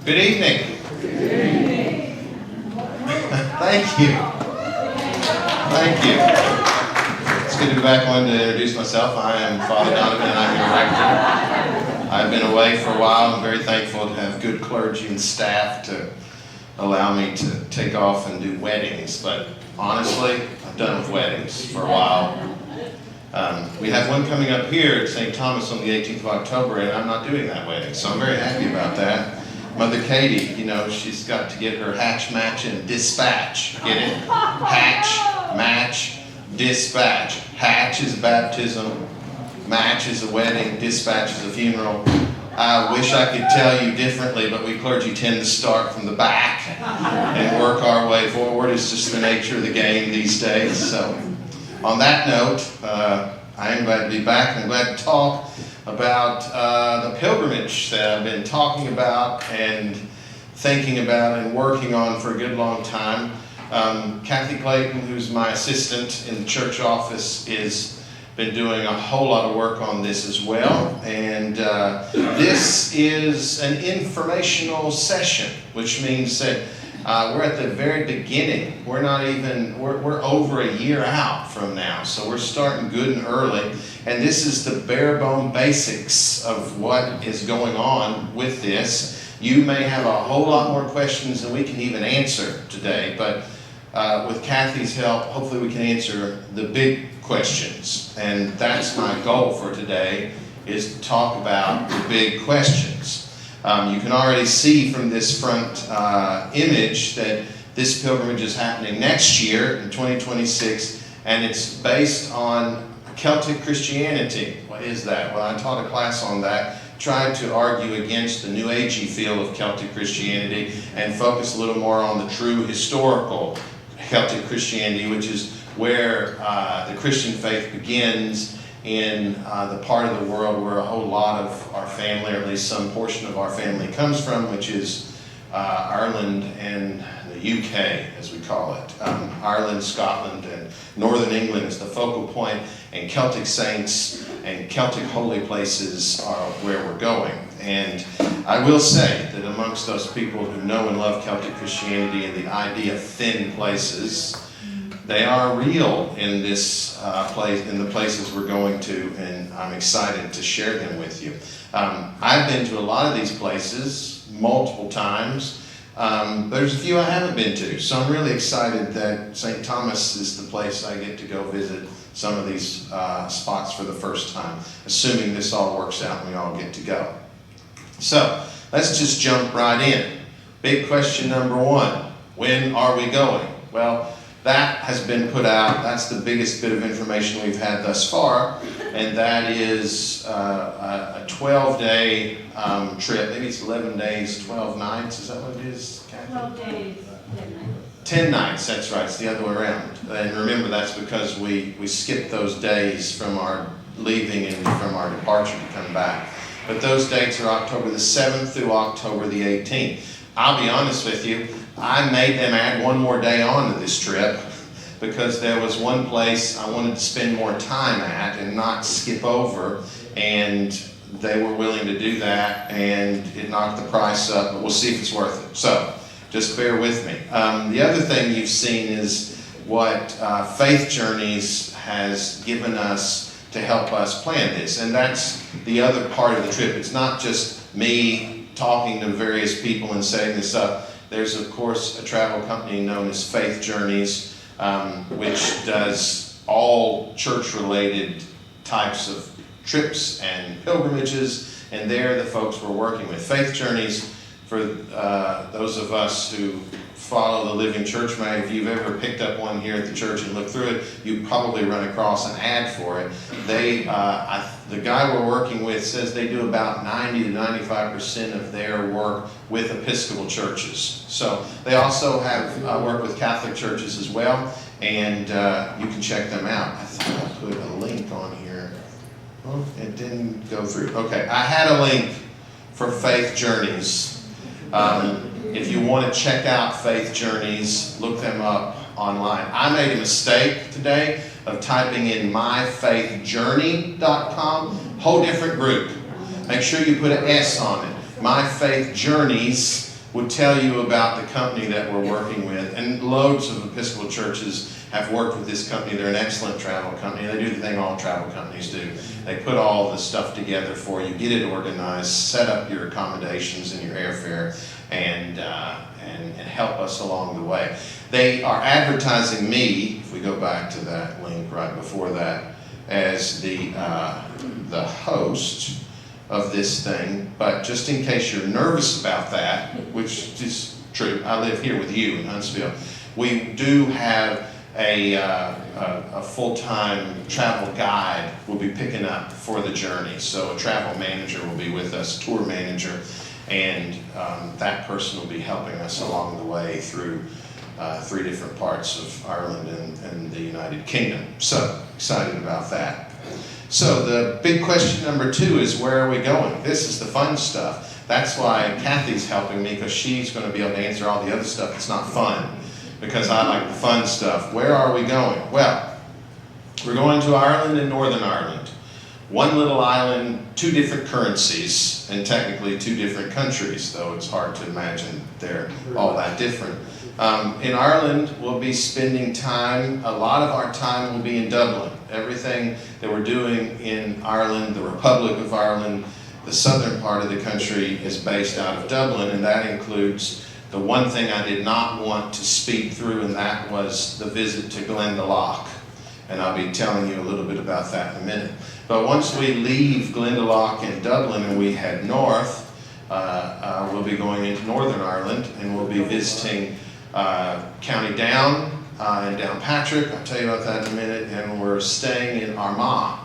Good evening. Thank you. Thank you. It's good to be back. I wanted to introduce myself. I am Father Donavan and I'm your rector. I've been away for a while. I'm very thankful to have good clergy and staff to allow me to take off and do weddings. But honestly, I've done with weddings for a while. We have one coming up here at St. Thomas on the 18th of October, and I'm not doing that wedding, so I'm very happy about that. Mother Katie, she's got to get her hatch, match, and dispatch. Get it? Hatch, match, dispatch. Hatch is baptism, match is a wedding, dispatch is a funeral. I wish I could tell you differently, but we clergy tend to start from the back and work our way forward. It's just the nature of the game these days. So, on that note, I am glad to be back. I'm glad to talk about the pilgrimage that I've been talking about and thinking about and working on for a good long time. Kathy Clayton, who's my assistant in the church office, has been doing a whole lot of work on this as well. And this is an informational session, which means that we're at the very beginning. We're over a year out from now, so we're starting good and early. And this is the bare bone basics of what is going on with this. You may have a whole lot more questions than we can even answer today, but with Kathy's help, hopefully we can answer the big questions. And that's my goal for today, is to talk about the big questions. You can already see from this front image that this pilgrimage is happening next year in 2026, and it's based on Celtic Christianity. What is that? Well, I taught a class on that, tried to argue against the New Agey feel of Celtic Christianity and focus a little more on the true historical Celtic Christianity, which is where the Christian faith begins in the part of the world where a whole lot of our family, or at least some portion of our family, comes from, which is Ireland and the UK, as we call it. Ireland, Scotland, and Northern England is the focal point, and Celtic saints and Celtic holy places are where we're going. And I will say that amongst those people who know and love Celtic Christianity and the idea of thin places, they are real in this place, in the places we're going to, and I'm excited to share them with you. I've been to a lot of these places multiple times. There's a few I haven't been to, so I'm really excited that St. Thomas is the place I get to go visit some of these spots for the first time, assuming this all works out and we all get to go. So, let's just jump right in. Big question number one, when are we going? Well, that has been put out. That's the biggest bit of information we've had thus far, and that is a 12-day trip. Maybe it's 11 days, 12 nights. Is that what it is, Kathy? 12 days, 10 nights. 10 nights, that's right. It's the other way around. And remember, that's because we skipped those days from our leaving and from our departure to come back. But those dates are October the 7th through October the 18th. I'll be honest with you, I made them add one more day on to this trip because there was one place I wanted to spend more time at and not skip over, and they were willing to do that, and it knocked the price up, but we'll see if it's worth it. So, just bear with me. The other thing you've seen is what Faith Journeys has given us to help us plan this, and that's the other part of the trip. It's not just me talking to various people and setting this up. There's, of course, a travel company known as Faith Journeys, which does all church-related types of trips and pilgrimages, and they're the folks we're working with. Faith Journeys, for those of us who follow the Living Church Mag, if you've ever picked up one here at the church and looked through it, you probably run across an ad for it. The guy we're working with says they do about 90 to 95% of their work with Episcopal churches. So they also have work with Catholic churches as well, and you can check them out. I thought I put a link on here. Oh, it didn't go through. Okay, I had a link for Faith Journeys. If you want to check out Faith Journeys, look them up online. I made a mistake today of typing in myfaithjourney.com. Whole different group. Make sure you put an S on it. My Faith Journeys would tell you about the company that we're working with. And loads of Episcopal churches have worked with this company. They're an excellent travel company. They do the thing all travel companies do. They put all the stuff together for you, get it organized, set up your accommodations and your airfare, and help us along the way. They are advertising me, if we go back to that link right before that, as the host of this thing. But just in case you're nervous about that, which is true, I live here with you in Huntsville, we do have a full-time travel guide will be picking up for the journey. So a travel manager will be with us, tour manager, and that person will be helping us along the way through 3 different parts of Ireland and the United Kingdom. So excited about that. So the big question number 2 is, where are we going? This is the fun stuff. That's why Kathy's helping me, because she's going to be able to answer all the other stuff that's not fun, because I like the fun stuff. Where are we going? Well, we're going to Ireland and Northern Ireland. One little island, 2 different currencies, and technically 2 different countries, though it's hard to imagine they're all that different. In Ireland, we'll be spending time, a lot of our time will be in Dublin. Everything that we're doing in Ireland, the Republic of Ireland, the southern part of the country is based out of Dublin, and that includes the one thing I did not want to speed through, and that was the visit to Glendalough. And I'll be telling you a little bit about that in a minute. But once we leave Glendalough in Dublin and we head north, we'll be going into Northern Ireland, and we'll be visiting County Down and Downpatrick. I'll tell you about that in a minute. And we're staying in Armagh,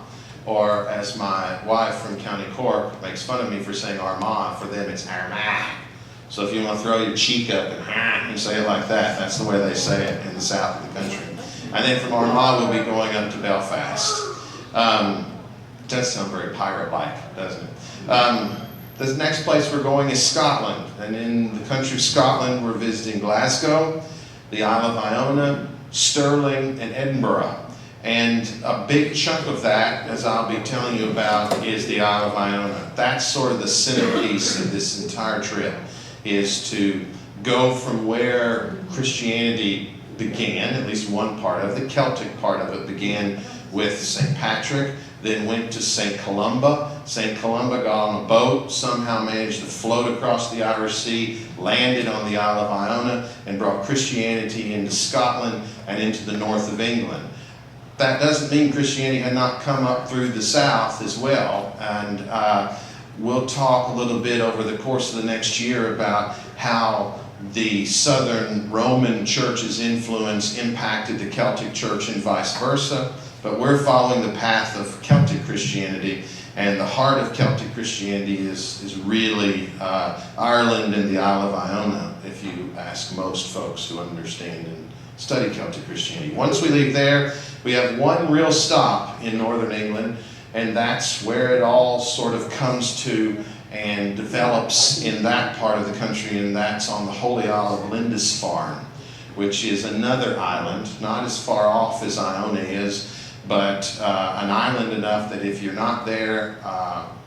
or as my wife from County Cork makes fun of me for saying Armagh, for them it's Armagh. So if you want to throw your cheek up and say it like that, that's the way they say it in the south of the country. And then from Armagh we'll be going up to Belfast. It does sound very pirate-like, doesn't it? The next place we're going is Scotland. And in the country of Scotland, we're visiting Glasgow, the Isle of Iona, Stirling, and Edinburgh. And a big chunk of that, as I'll be telling you about, is the Isle of Iona. That's sort of the centerpiece of this entire trip, is to go from where Christianity began, at least one part of it, the Celtic part of it began with St. Patrick, then went to St. Columba. St. Columba got on a boat, somehow managed to float across the Irish Sea, landed on the Isle of Iona, and brought Christianity into Scotland and into the north of England. That doesn't mean Christianity had not come up through the south as well, and we'll talk a little bit over the course of the next year about how the southern Roman church's influence impacted the Celtic church and vice versa. But we're following the path of Celtic Christianity, and the heart of Celtic Christianity is really Ireland and the Isle of Iona, if you ask most folks who understand and study Celtic Christianity. Once we leave there, we have one real stop in northern England, and that's where it all sort of comes to and develops in that part of the country, and that's on the holy Isle of Lindisfarne, which is another island, not as far off as Iona is, but an island enough that if you're not there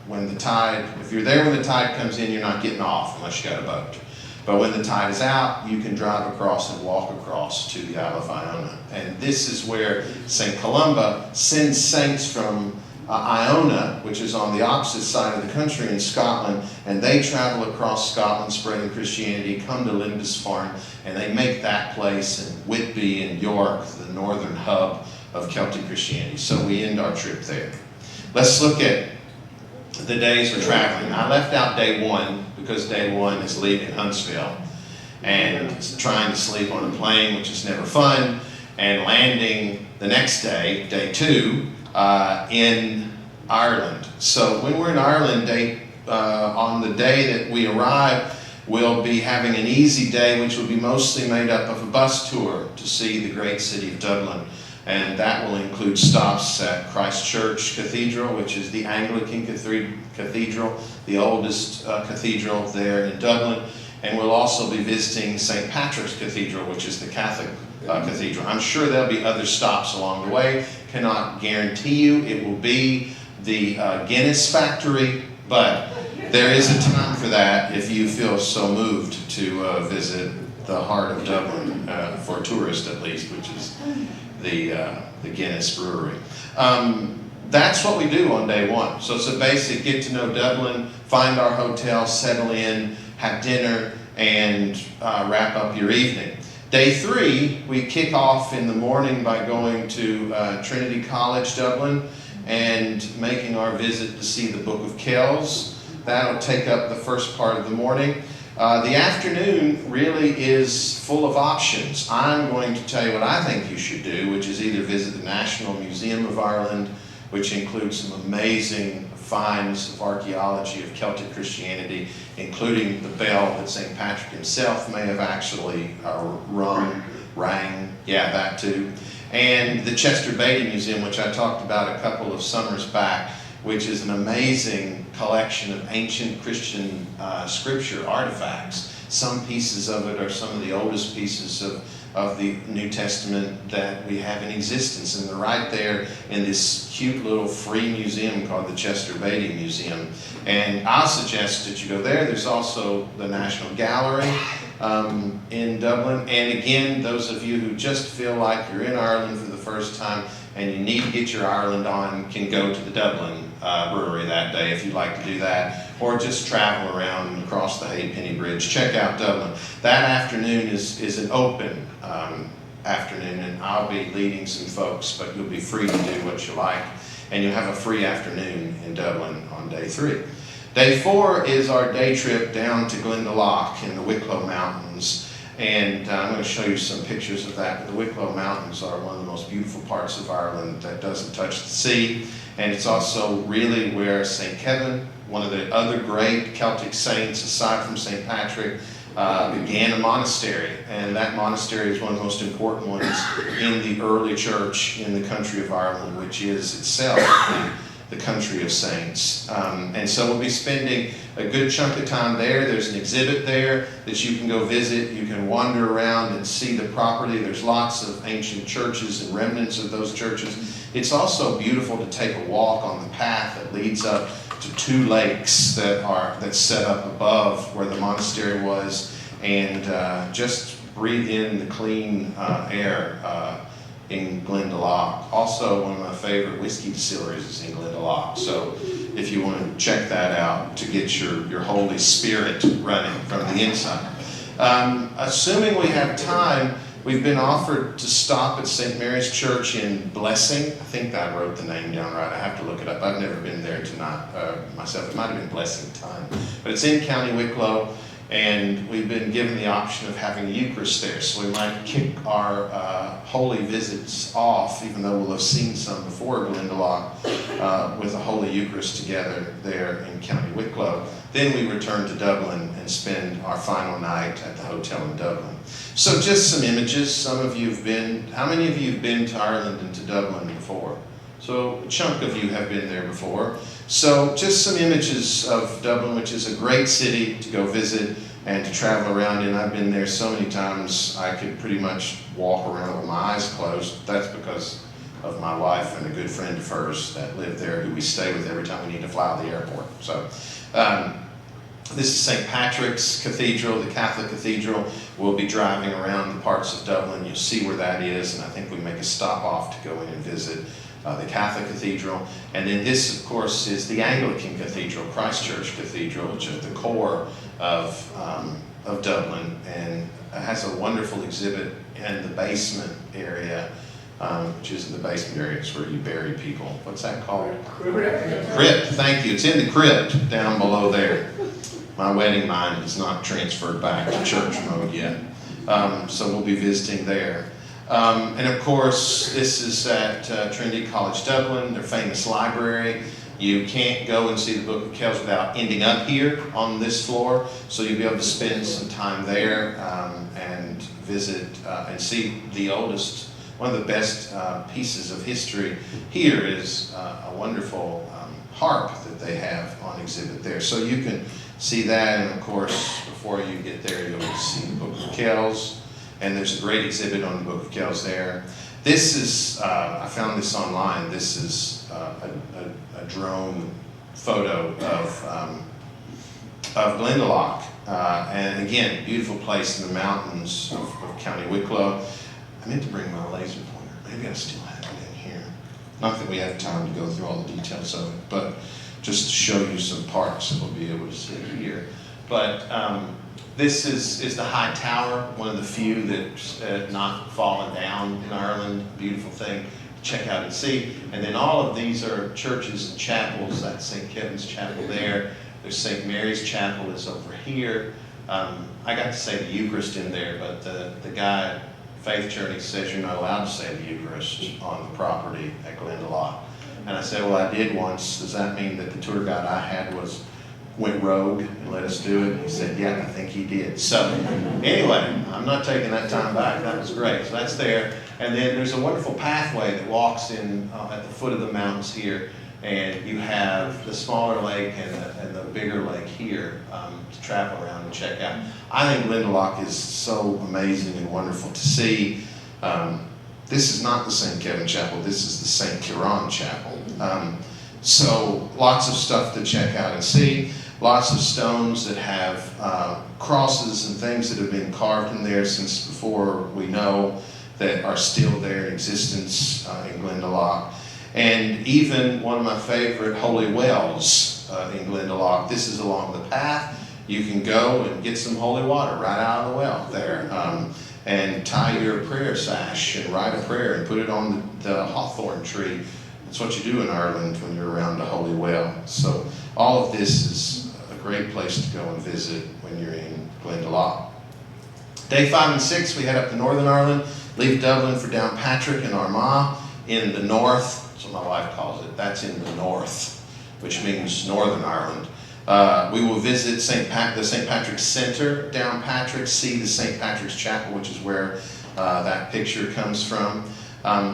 when the tide, if you're there when the tide comes in, you're not getting off unless you got a boat. But when the tide is out, you can drive across and walk across to the Isle of Iona. And this is where St. Columba sends saints from Iona, which is on the opposite side of the country in Scotland, and they travel across Scotland spreading Christianity, come to Lindisfarne, and they make that place, and Whitby and York, the northern hub of Celtic Christianity. So we end our trip there. Let's look at the days we're traveling. I left out day 1 because day 1 is leaving Huntsville and trying to sleep on a plane, which is never fun, and landing the next day, day 2, in Ireland. So when we're in Ireland, on the day that we arrive, we'll be having an easy day, which will be mostly made up of a bus tour to see the great city of Dublin. And that will include stops at Christ Church Cathedral, which is the Anglican cathedral, the oldest cathedral there in Dublin. And we'll also be visiting St. Patrick's Cathedral, which is the Catholic cathedral. I'm sure there'll be other stops along the way. Cannot guarantee you it will be the Guinness factory, but There is a time for that if you feel so moved to visit the heart of Dublin, for tourists at least, which is the Guinness Brewery. That's what we do on day one. So it's a basic get to know Dublin, find our hotel, settle in, have dinner, and wrap up your evening. Day 3, we kick off in the morning by going to Trinity College, Dublin, and making our visit to see the Book of Kells. That'll take up the first part of the morning. The afternoon really is full of options. I'm going to tell you what I think you should do, which is either visit the National Museum of Ireland, which includes some amazing finds of archaeology of Celtic Christianity, including the bell that St. Patrick himself may have actually rang, yeah, that too. And the Chester Beatty Museum, which I talked about a couple of summers back, which is an amazing collection of ancient Christian scripture artifacts. Some pieces of it are some of the oldest pieces of the New Testament that we have in existence, and they're right there in this cute little free museum called the Chester Beatty Museum. And I'll suggest that you go there. There's also the National Gallery in Dublin. And again, those of you who just feel like you're in Ireland for the first time and you need to get your Ireland on can go to the Dublin brewery that day if you'd like to do that, or just travel around and across the Halfpenny Bridge. Check out Dublin. That afternoon is an open afternoon, and I'll be leading some folks, but you'll be free to do what you like, and you'll have a free afternoon in Dublin on day 3. Day 4 is our day trip down to Glendalough in the Wicklow Mountains, and I'm going to show you some pictures of that. The Wicklow Mountains are one of the most beautiful parts of Ireland that doesn't touch the sea, and it's also really where St. Kevin, one of the other great Celtic saints aside from St. Patrick, began a monastery, and that monastery is one of the most important ones in the early church in the country of Ireland, which is itself the country of saints. And so we'll be spending a good chunk of time there. There's an exhibit there that you can go visit. You can wander around and see the property. There's lots of ancient churches and remnants of those churches. It's also beautiful to take a walk on the path that leads up to 2 lakes that's set up above where the monastery was, and just breathe in the clean air in Glendalough. Also, one of my favorite whiskey distilleries is in Glendalough. So if you want to check that out to get your Holy Spirit running from the inside. Assuming we have time, we've been offered to stop at St. Mary's Church in Blessing. I think I wrote the name down right. I have to look it up. I've never been there myself. It might have been Blessing time. But it's in County Wicklow, and we've been given the option of having a Eucharist there. So we might kick our holy visits off, even though we'll have seen some before Glendalough, with a Holy Eucharist together there in County Wicklow. Then we return to Dublin and spend our final night at the hotel in Dublin. So just some images. Some of you have been, how many of you have been to Ireland and to Dublin before? So a chunk of you have been there before. So just some images of Dublin, which is a great city to go visit and to travel around in. I've been there so many times I could pretty much walk around with my eyes closed. That's because of my wife and a good friend of hers that lived there, who we stay with every time we need to fly out of the airport. So this is St. Patrick's Cathedral, the Catholic Cathedral. We'll be driving around the parts of Dublin. You'll see where that is, and I think we make a stop off to go in and visit the Catholic Cathedral. And then this, of course, is the Anglican Cathedral, Christ Church Cathedral, which is the core of Dublin, and it has a wonderful exhibit in the basement area, which is in the basement area. It's where you bury people. What's that called? Crypt, thank you. It's in the crypt down below there. My wedding mind is not transferred back to church mode yet. So we'll be visiting there. And of course, this is at Trinity College Dublin, their famous library. You can't go and see the Book of Kells without ending up here on this floor. So you'll be able to spend some time there and visit and see the oldest, one of the best pieces of history. Here is a wonderful harp that they have on exhibit there. So you can see that, and of course, before you get there, you'll see the Book of Kells. And there's a great exhibit on the Book of Kells there. This is, I found this online, this is a drone photo of of Glendalough. And again, beautiful place in the mountains of County Wicklow. I meant to bring my laser pointer. Maybe I still have it in here. Not that we have time to go through all the details of it, but just to show you some parts that we'll be able to see here. But this is the high tower, one of the few that's not fallen down in Ireland. Beautiful thing to check out and see. And then all of these are churches and chapels. That's St. Kevin's Chapel there. There's St. Mary's Chapel is over here. I got to say the Eucharist in there, but the guy at Faith Journey says you're not allowed to say the Eucharist on the property at Glendalough. And I said, well, I did once. Does that mean that the tour guide I had went rogue and let us do it? He said, yeah, I think he did. So anyway, I'm not taking that time back. That was great. So that's there. And then there's a wonderful pathway that walks in at the foot of the mountains here. And you have the smaller lake and the bigger lake here to travel around and check out. I think Glendalough is so amazing and wonderful to see. This is not the St. Kevin Chapel. This is the St. Kieran Chapel. So lots of stuff to check out and see. Lots of stones that have crosses and things that have been carved in there since before we know, that are still there in existence in Glendalough. And even one of my favorite holy wells in Glendalough. This is along the path. You can go and get some holy water right out of the well there. And tie your prayer sash and write a prayer and put it on the hawthorn tree. That's what you do in Ireland when you're around a holy well. So all of this is a great place to go and visit when you're in Glendalough. Day 5 and 6, we head up to Northern Ireland, leave Dublin for Downpatrick and Armagh in the north. That's what my wife calls it. That's in the north, which means Northern Ireland. We will visit the St. Patrick's Center, Downpatrick, see the St. Patrick's Chapel, which is where that picture comes from.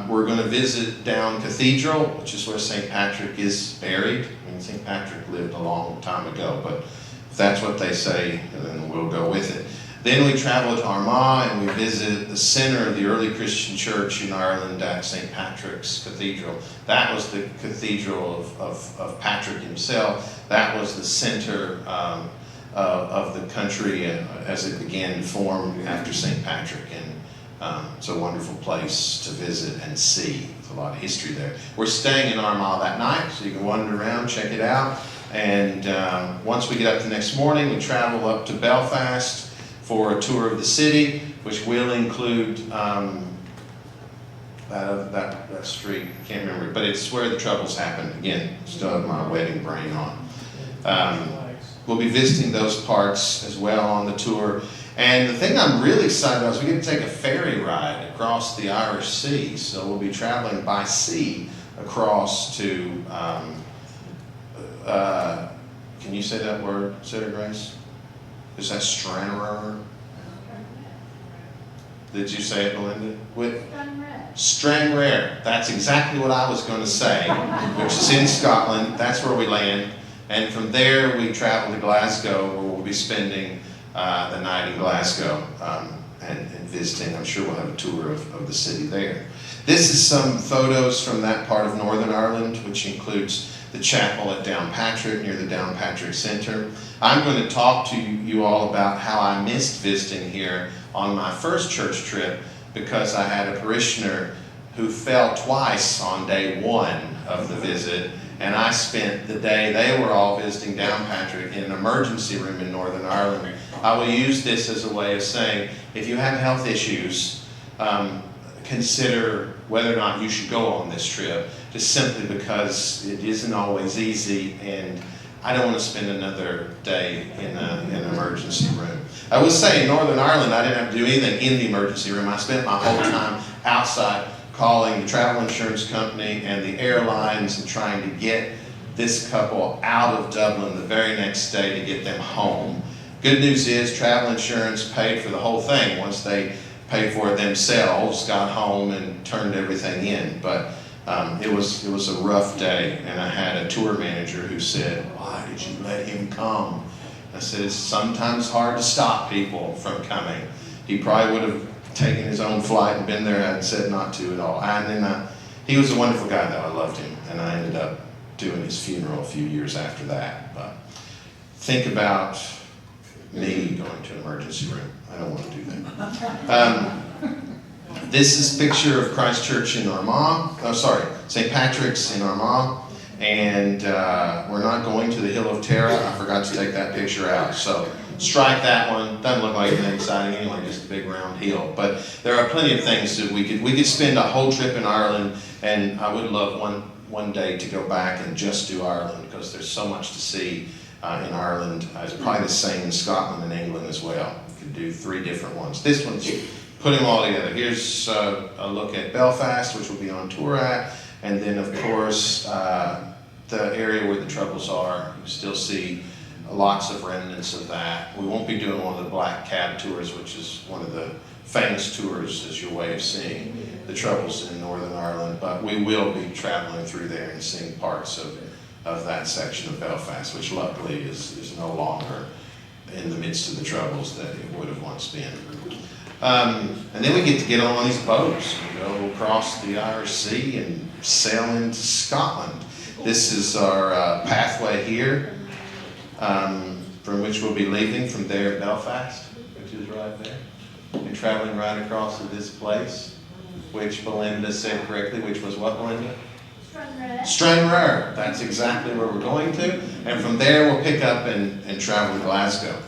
We're going to visit Down Cathedral, which is where St. Patrick is buried. I mean, St. Patrick lived a long time ago, but if that's what they say, then we'll go with it. Then we travel to Armagh and we visit the center of the early Christian church in Ireland at St. Patrick's Cathedral. That was the cathedral of Patrick himself. That was the center of the country as it began to form after St. Patrick. And it's a wonderful place to visit and see. There's a lot of history there. We're staying in Armagh that night, so you can wander around, check it out. And once we get up the next morning, we travel up to Belfast for a tour of the city, which will include that street. I can't remember, but it's where the troubles happened. Again, still have my wedding brain on. We'll be visiting those parts as well on the tour. And the thing I'm really excited about is we get to take a ferry ride across the Irish Sea. So we'll be traveling by sea across to, can you say that word, Sarah Grace? Is that Stranraer? Did you say it, Melinda? Stranraer. That's exactly what I was going to say, which is in Scotland. That's where we land. And from there, we travel to Glasgow, where we'll be spending the night in Glasgow and visiting. I'm sure we'll have a tour of the city there. This is some photos from that part of Northern Ireland, which includes the chapel at Downpatrick, near the Downpatrick Center. I'm going to talk to you all about how I missed visiting here on my first church trip because I had a parishioner who fell twice on day 1 of the visit, and I spent the day they were all visiting Downpatrick in an emergency room in Northern Ireland. I will use this as a way of saying, if you have health issues, consider whether or not you should go on this trip, just simply because it isn't always easy, and I don't want to spend another day in an emergency room. I would say in Northern Ireland, I didn't have to do anything in the emergency room. I spent my whole time outside calling the travel insurance company and the airlines and trying to get this couple out of Dublin the very next day to get them home. Good news is travel insurance paid for the whole thing once they paid for it themselves, got home and turned everything in. But it was a rough day, and I had a tour manager who said, "Why did you let him come?" I said, "It's sometimes hard to stop people from coming." He probably would have taken his own flight and been there. I said not to at all. And then he was a wonderful guy, though. I loved him, and I ended up doing his funeral a few years after that. But think about me going to an emergency room. I don't want to do that. This is a picture of Christ Church in Armagh. St. Patrick's in Armagh. And we're not going to the Hill of Terror. I forgot to take that picture out. So strike that one. Doesn't look like anything exciting anyway, just a big round hill. But there are plenty of things that we could spend a whole trip in Ireland, and I would love one day to go back and just do Ireland, because there's so much to see in Ireland. It's probably the same in Scotland and England as well. You could do 3 different ones. This one's putting them all together. Here's a look at Belfast, which we'll be on tour at. And then, of course, the area where the Troubles are, you still see lots of remnants of that. We won't be doing one of the Black Cab tours, which is one of the famous tours as your way of seeing the Troubles in Northern Ireland, but we will be traveling through there and seeing parts of that section of Belfast, which luckily is no longer in the midst of the Troubles that it would have once been. And then we get on one of these boats and go across the Irish Sea and sail into Scotland. This is our pathway here, from which we'll be leaving from there at Belfast, which is right there, and traveling right across to this place, which Belinda said correctly, which was what, Belinda? Stranraer. That's exactly where we're going to. And from there we'll pick up and travel to Glasgow.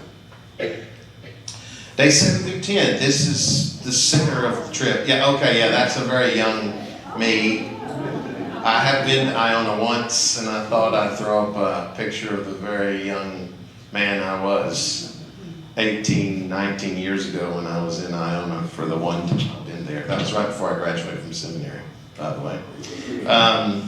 Day 7 through 10. This is the center of the trip. Yeah, okay, yeah, that's a very young me. I have been to Iona once, and I thought I'd throw up a picture of the very young man I was 18, 19 years ago when I was in Iona for the one time I've been there. That was right before I graduated from seminary, by the way.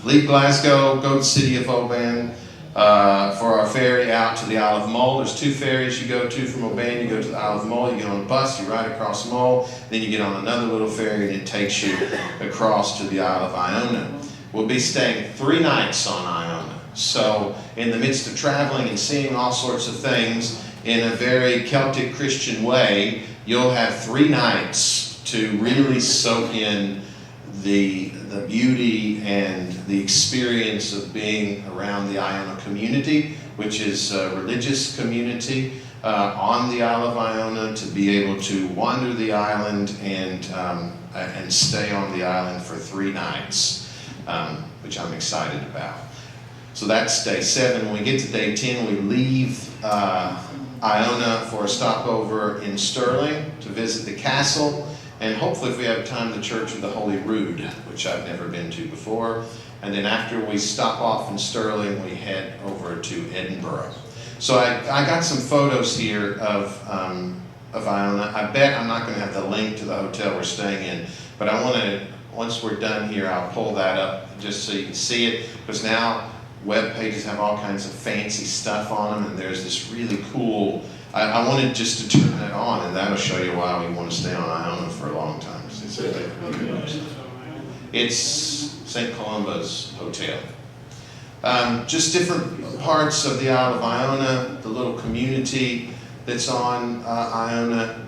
Leave Glasgow, go to the city of Oban for our ferry out to the Isle of Mull. There's 2 ferries you go to from Oban. You go to the Isle of Mull, you get on a bus, you ride across Mull, then you get on another little ferry and it takes you across to the Isle of Iona. We'll be staying 3 nights on Iona. So in the midst of traveling and seeing all sorts of things in a very Celtic Christian way, you'll have 3 nights to really soak in the beauty and the experience of being around the Iona community, which is a religious community on the Isle of Iona, to be able to wander the island and stay on the island for 3 nights. Which I'm excited about. So that's day 7. When we get to day 10, we leave Iona for a stopover in Stirling to visit the castle, and hopefully, if we have time, the Church of the Holy Rood, which I've never been to before. And then after we stop off in Stirling, we head over to Edinburgh. So I got some photos here of Iona. I bet I'm not going to have the link to the hotel we're staying in, but I want to. Once we're done here, I'll pull that up just so you can see it, because now web pages have all kinds of fancy stuff on them, and there's this really cool, I wanted just to turn that on, and that'll show you why we want to stay on Iona for a long time. It's St. Columba's Hotel. Just different parts of the Isle of Iona, the little community that's on Iona.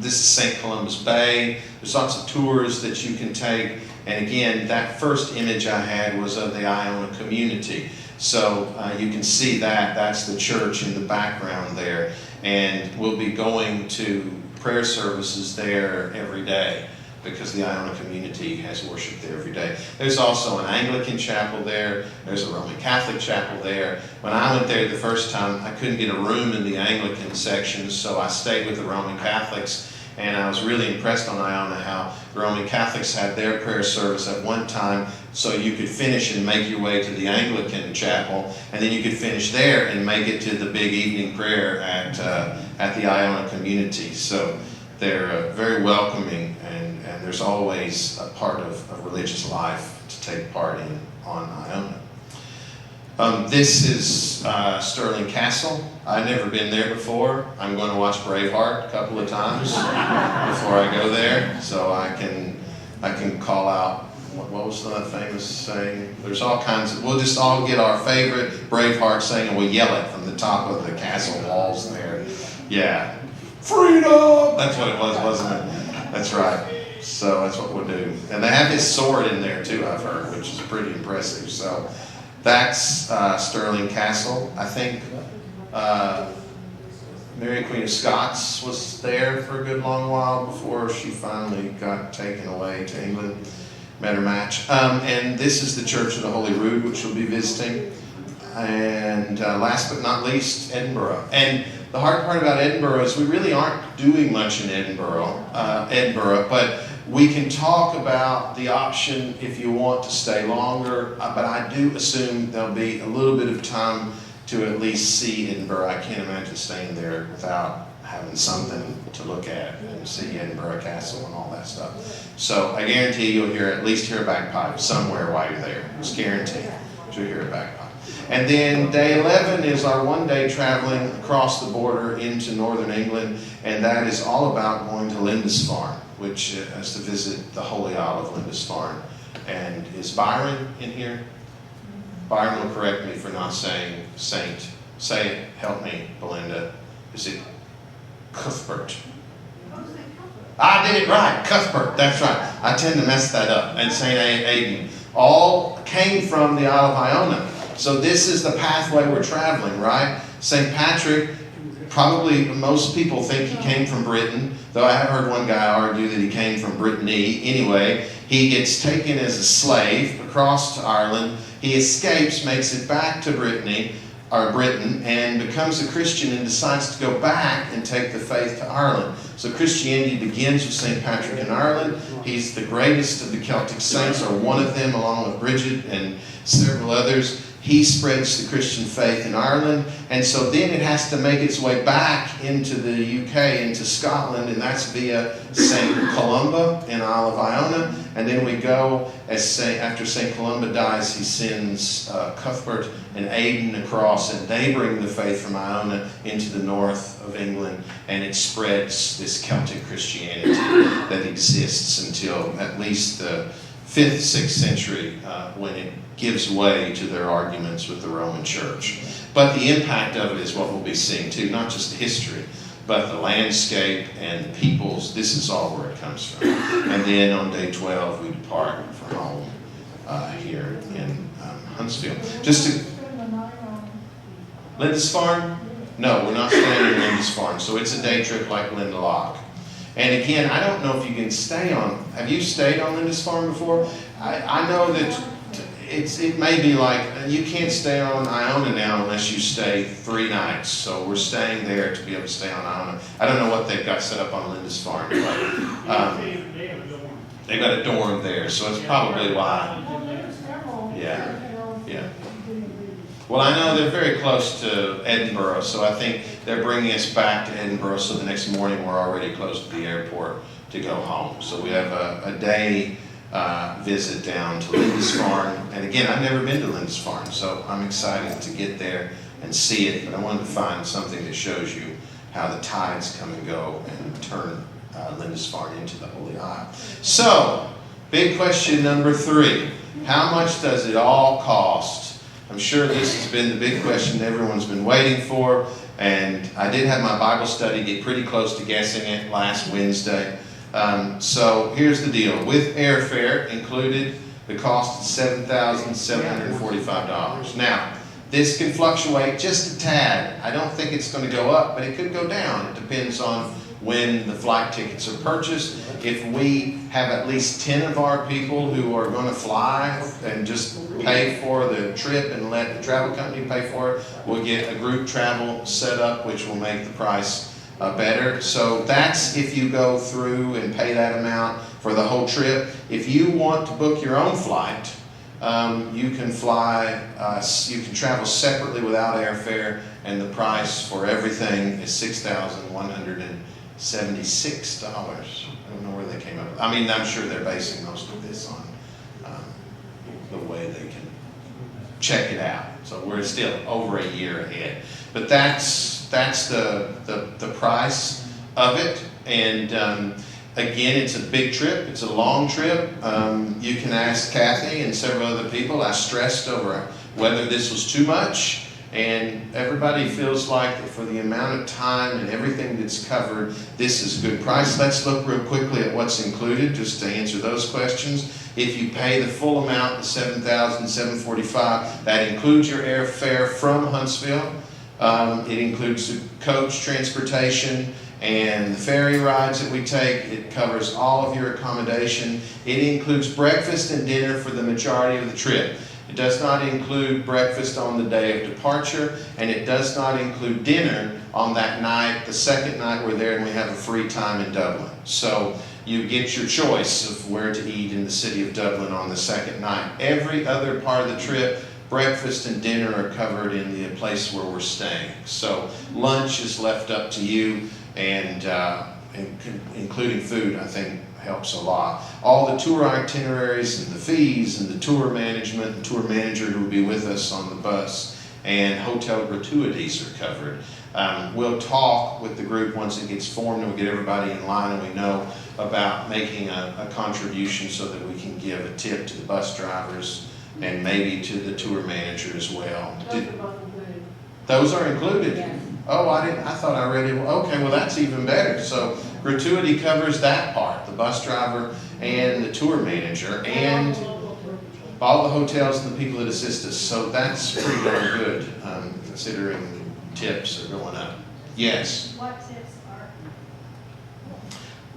This is St. Columba's Bay. There's lots of tours that you can take. And again, that first image I had was of the Iona community. So you can see that's the church in the background there. And we'll be going to prayer services there every day, because the Iona community has worship there every day. There's also an Anglican chapel there. There's a Roman Catholic chapel there. When I went there the first time, I couldn't get a room in the Anglican section, so I stayed with the Roman Catholics. And I was really impressed on Iona how the Roman Catholics had their prayer service at one time, so you could finish and make your way to the Anglican chapel, and then you could finish there and make it to the big evening prayer at the Iona community. So they're very welcoming, and there's always a part of religious life to take part in on Iona. This is Stirling Castle. I've never been there before. I'm going to watch Braveheart a couple of times before I go there, so I can call out, what was that famous saying? There's all kinds of, we'll just all get our favorite Braveheart saying and we'll yell it from the top of the castle walls there. Yeah. Freedom! That's what it was, wasn't it? That's right. So that's what we'll do. And they have his sword in there too, I've heard, which is pretty impressive. So That's Stirling Castle. I think Mary Queen of Scots was there for a good long while before she finally got taken away to England, met her match. And this is the Church of the Holy Rood, which we'll be visiting. And last but not least, Edinburgh. And the hard part about Edinburgh is we really aren't doing much in Edinburgh, but we can talk about the option if you want to stay longer, but I do assume there'll be a little bit of time to at least see Edinburgh. I can't imagine staying there without having something to look at and see Edinburgh Castle and all that stuff. So I guarantee you'll at least hear a bagpipe somewhere while you're there. It's guaranteed you'll hear a bagpipe. And then day 11 is our one-day traveling across the border into northern England, and that is all about going to Lindisfarne, which is to visit the Holy Isle of Lindisfarne. And is Byron in here? Byron will correct me for not saying saint. Say it, help me, Belinda. Is it Cuthbert? I did it right, Cuthbert, that's right. I tend to mess that up. And St. Aidan all came from the Isle of Iona. So this is the pathway we're traveling, right? St. Patrick, probably most people think he came from Britain, though I have heard one guy argue that he came from Brittany. Anyway, he gets taken as a slave across to Ireland. He escapes, makes it back to Britain, and becomes a Christian and decides to go back and take the faith to Ireland. So Christianity begins with St. Patrick in Ireland. He's the greatest of the Celtic saints, or one of them, along with Bridget and several others. He spreads the Christian faith in Ireland, and so then it has to make its way back into the UK, into Scotland, and that's via St. Columba in Isle of Iona. And then we go, after St. Columba dies, he sends Cuthbert and Aidan across, and they bring the faith from Iona into the north of England, and it spreads this Celtic Christianity that exists until at least the 5th, 6th century, when it gives way to their arguments with the Roman Church. But the impact of it is what we'll be seeing too, not just the history, but the landscape and the peoples. This is all where it comes from. And then on day 12, we depart for home here in Huntsville. Lindisfarne? No, we're not staying in Lindisfarne, so it's a day trip like Lindeloch. And again, I don't know if you can stay on, have you stayed on Lindisfarne before? I know that it may be like, you can't stay on Iona now unless you stay 3 nights. So we're staying there to be able to stay on Iona. I don't know what they've got set up on Lindisfarne, but they've got a dorm there, so it's probably why. Yeah. Well, I know they're very close to Edinburgh, so I think they're bringing us back to Edinburgh, so the next morning we're already close to the airport to go home. So we have a day visit down to Lindisfarne. And again, I've never been to Lindisfarne, so I'm excited to get there and see it. But I wanted to find something that shows you how the tides come and go and turn Lindisfarne into the Holy Isle. So, big question number 3. How much does it all cost? I'm sure this has been the big question everyone's been waiting for. And I did have my Bible study get pretty close to guessing it last Wednesday. So here's the deal. With airfare included, the cost is $7,745. Now, this can fluctuate just a tad. I don't think it's going to go up, but it could go down. It depends on when the flight tickets are purchased. If we have at least 10 of our people who are going to fly and just pay for the trip and let the travel company pay for it, we'll get a group travel set up, which will make the price better. So that's if you go through and pay that amount for the whole trip. If you want to book your own flight, you can fly, you can travel separately without airfare, and the price for everything is $6,176. I don't know where they came up with. I mean, I'm sure they're basing most of this on the way they can check it out. So we're still over a year ahead. But that's the price of it. And again, it's a big trip. It's a long trip. You can ask Kathy and several other people. I stressed over whether this was too much And everybody feels like that for the amount of time and everything that's covered, this is a good price. Let's look real quickly at what's included, just to answer those questions. If you pay the full amount, the $7,745, that includes your airfare from Huntsville. It includes the coach transportation and the ferry rides that we take. It covers all of your accommodation. It includes breakfast and dinner for the majority of the trip. It does not include breakfast on the day of departure, and it does not include dinner on that night, the second night we're there, and we have a free time in Dublin. So you get your choice of where to eat in the city of Dublin on the second night. Every other part of the trip, breakfast and dinner are covered in the place where we're staying. So lunch is left up to you, and including food, I think, helps a lot. All the tour itineraries and the fees and the tour management, the tour manager who will be with us on the bus, and hotel gratuities are covered. We'll talk with the group once it gets formed and we get everybody in line and we know about making a contribution so that we can give a tip to the bus drivers and maybe to the tour manager as well. Those are included? Yeah. Oh, I thought I read it. Okay, well that's even better. So gratuity covers that part, the bus driver and the tour manager and all the hotels and the people that assist us. So that's pretty darn good, considering tips are going up. Yes? What tips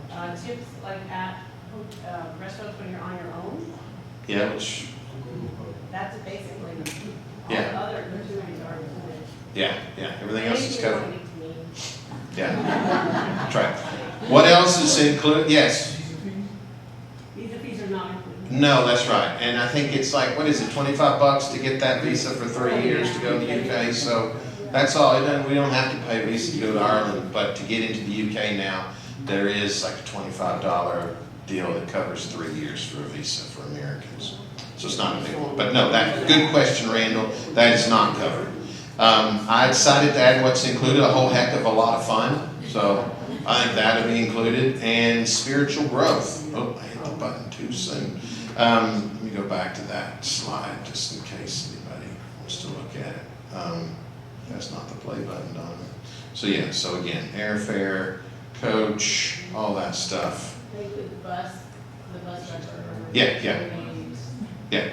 are? Tips like at restaurants when you're on your own? Yeah, which, That's basically, all Yeah. the other gratuities are included. yeah, everything else is covered. Anything you want to eat to me. Yeah, try. What else is included? Yes. Visa fees are not included. No, that's right. And I think it's like, what is it, $25 to get that visa for 3 years to go to the UK. So that's all. We don't have to pay a visa to go to Ireland, but to get into the UK now, there is like a $25 deal that covers 3 years for a visa for Americans. So it's not a big one. But no, that good question, Randall. That is not covered. I decided to add what's included, a whole heck of a lot of fun. So I think that will be included. And spiritual growth. Oh, I hit the button too soon. Let me go back to that slide just in case anybody wants to look at it. That's not the play button, Donavan. So yeah, so again, airfare, coach, all that stuff. They include the bus driver. Yeah.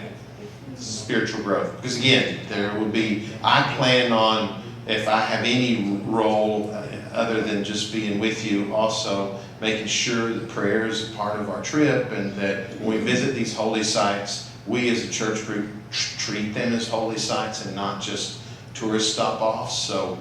Spiritual growth. Because again, there will be, I plan on, if I have any role other than just being with you, also making sure that prayer is a part of our trip and that when we visit these holy sites, we as a church group treat them as holy sites and not just tourist stop-offs. So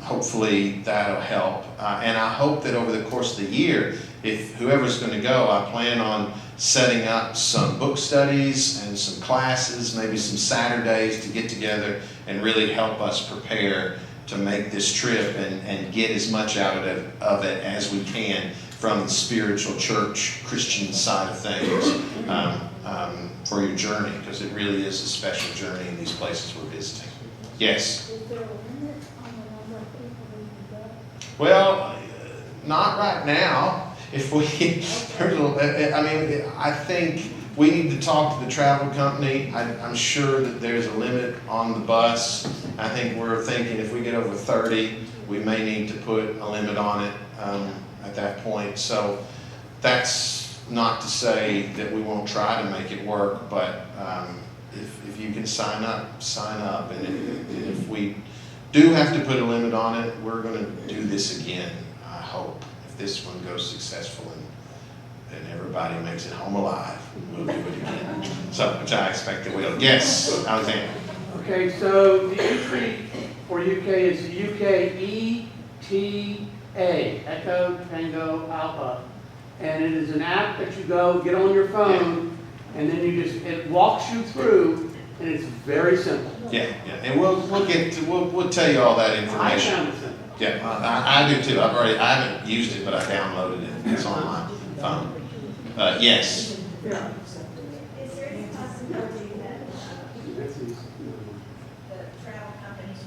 hopefully that'll help. And I hope that over the course of the year, if whoever's going to go, I plan on setting up some book studies and some classes, maybe some Saturdays to get together and really help us prepare to make this trip and get as much out of it as we can from the spiritual church Christian side of things for your journey, because it really is a special journey in these places we're visiting. Yes? Is there a limit on the number of people we can go? Well, not right now. If we, I think we need to talk to the travel company. I'm sure that there's a limit on the bus. I think we're thinking if we get over 30, we may need to put a limit on it at that point. So that's not to say that we won't try to make it work, but if you can sign up, sign up. And if we do have to put a limit on it, we're going to do this again, I hope. This one goes successful and everybody makes it home alive, we'll do it again. So, which I expect it will. Yes, Alexander. Okay, so the entry for UK is UKETA, Echo Tango Alpha. And it is an app that you go, get on your phone, and then it walks you through, and it's very simple. Yeah, and we'll tell you all that I information. found it simple. Yeah, I do too. I haven't used it, but I downloaded it. It's on my phone. Yes. Yeah. Is there any possibility that the travel companies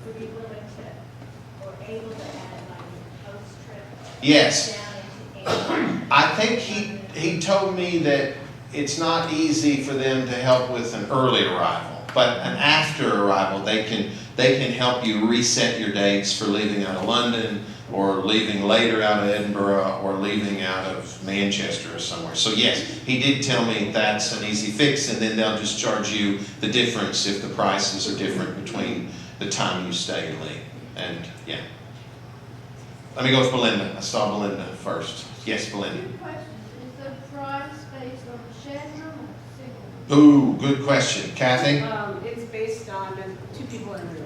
would be willing to, or able to add like a post trip? Yes. Down into England? I think he told me that it's not easy for them to help with an early arrival. But an after arrival, they can help you reset your dates for leaving out of London, or leaving later out of Edinburgh, or leaving out of Manchester or somewhere. So yes, he did tell me that's an easy fix, and then they'll just charge you the difference if the prices are different between the time you stay and leave. And yeah. Let me go with Belinda. I saw Belinda first. Yes, Belinda. Two questions. Is the price based on the shared room or single? Ooh, good question. Kathy? It's based on two people in a room.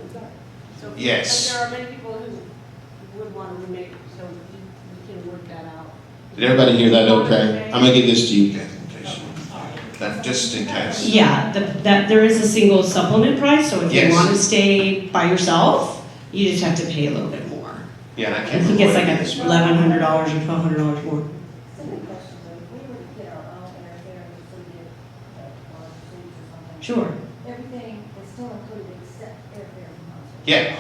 So Yes. but there are many people who would want to remake, so we can work that out. Did everybody hear that okay? I'm going to give this to you, Kathy, in case just in case. Yeah, that there is a single supplement price, so if Yes. you want to stay by yourself, you just have to pay a little bit more. Yeah, and I I can't think remember it's what like it is. $1,100 or $1,200 more. Silly question, though, if we were to get our own airfare and so get, or seats or something. Sure. Everything is still included except airfare from Huntsville. Yeah.